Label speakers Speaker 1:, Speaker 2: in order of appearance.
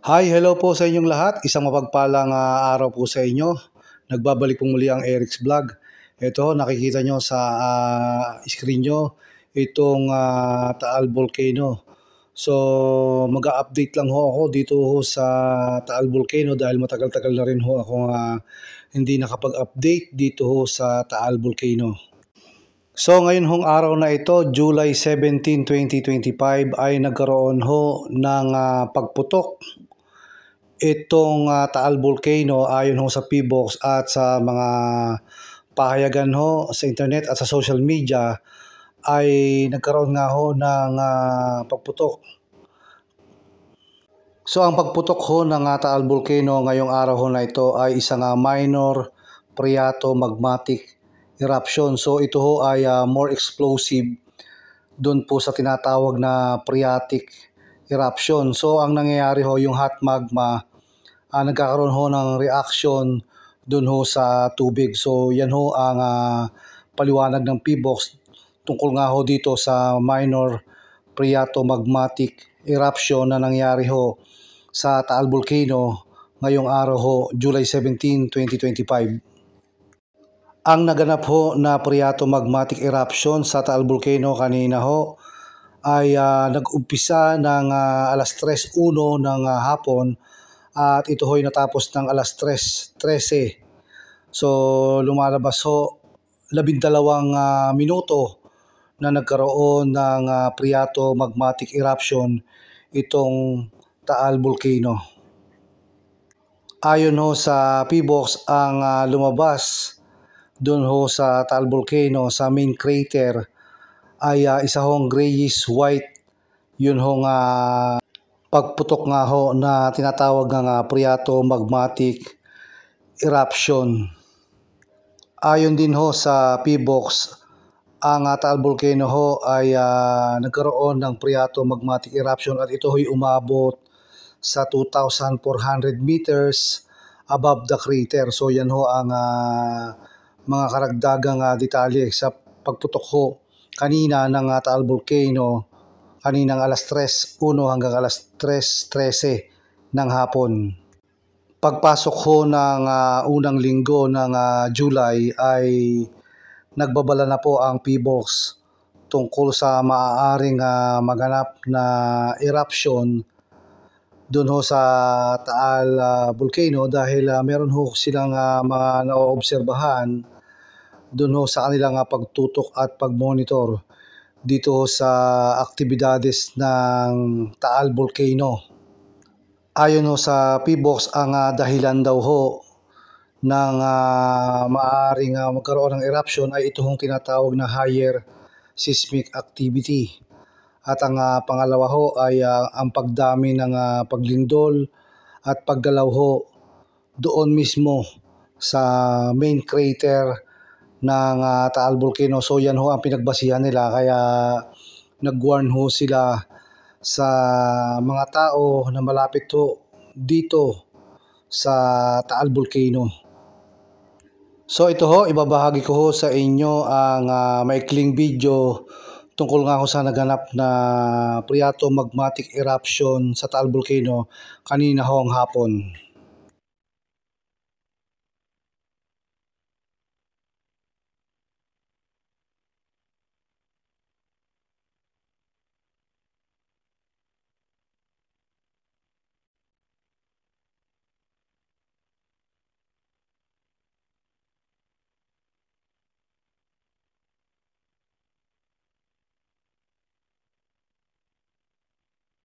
Speaker 1: Hi, hello po sa inyong lahat. Isang mapagpalang araw po sa inyo. Nagbabalik po muli ang Eric's Vlog. Ito, nakikita nyo sa screen nyo itong Taal Volcano. So, mag-update lang ho ako dito ho sa Taal Volcano dahil matagal-tagal na rin ho ako hindi nakapag-update dito ho sa Taal Volcano. So ngayon hong araw na ito, July 17, 2025 ay nagkaroon ho ng pagputok itong Taal Volcano ayon ho sa PBOX at sa mga pahayagan ho sa internet at sa social media ay nagkaroon nga ho ng pagputok. So ang pagputok ho ng Taal Volcano ngayong araw ho na ito ay isang minor phreatomagmatic eruption. So ito ho ay more explosive doon po sa tinatawag na phreatic eruption. So ang nangyayari ho yung hot magma nagkakaroon ho ng reaction doon ho sa tubig. So yan ho ang paliwanag ng PBOX tungkol nga ho dito sa minor phreatomagmatic eruption na nangyari ho sa Taal Volcano ngayong araw ho, July 17, 2025. Ang naganap ho na phreatomagmatic eruption sa Taal Volcano kanina ho ay nag-umpisa ng alas 3:01 ng hapon at ito ho'y natapos ng alas 3:13. So lumalabas ho 12 minuto na nagkaroon ng phreatomagmatic eruption itong Taal Volcano. Ayon ho sa PBOX, ang lumabas doon ho sa Taal Volcano sa main crater ay isa hong grayish white. Yun hong pagputok nga ho na tinatawag ng phreatomagmatic eruption. Ayon din ho sa PBOX, ang Taal Volcano ho ay nagkaroon ng phreatomagmatic eruption at ito ho'y umabot sa 2,400 meters above the crater. So yan ho ang mga karagdagang detalye sa pagputok ho kanina ng Taal Volcano kaninang alas 3:01 hanggang alas 3:13 ng hapon. Pagpasok ho ng unang linggo ng July ay nagbabala na po ang PBOX tungkol sa maaaring maganap na eruption doon ho sa Taal Volcano dahil meron ho silang mga naoobserbahan doon ho sa kanilang pagtutok at pagmonitor dito ho sa aktibidades ng Taal Volcano. Ayon ho sa PBOX, ang dahilan daw ho ng maaaring magkaroon ng eruption ay ito hong tinatawag na higher seismic activity. At ang pangalawa ho ay ang pagdami ng paglindol at paggalaw ho doon mismo sa main crater ng Taal Volcano. So yan ho ang pinagbasihan nila kaya nag-warn ho sila sa mga tao na malapit ho dito sa Taal Volcano. So ito ho, ibabahagi ko ho sa inyo ang maikling video tungkol nga ho sa naganap na phreatomagmatic eruption sa Taal Volcano kanina ho ang hapon.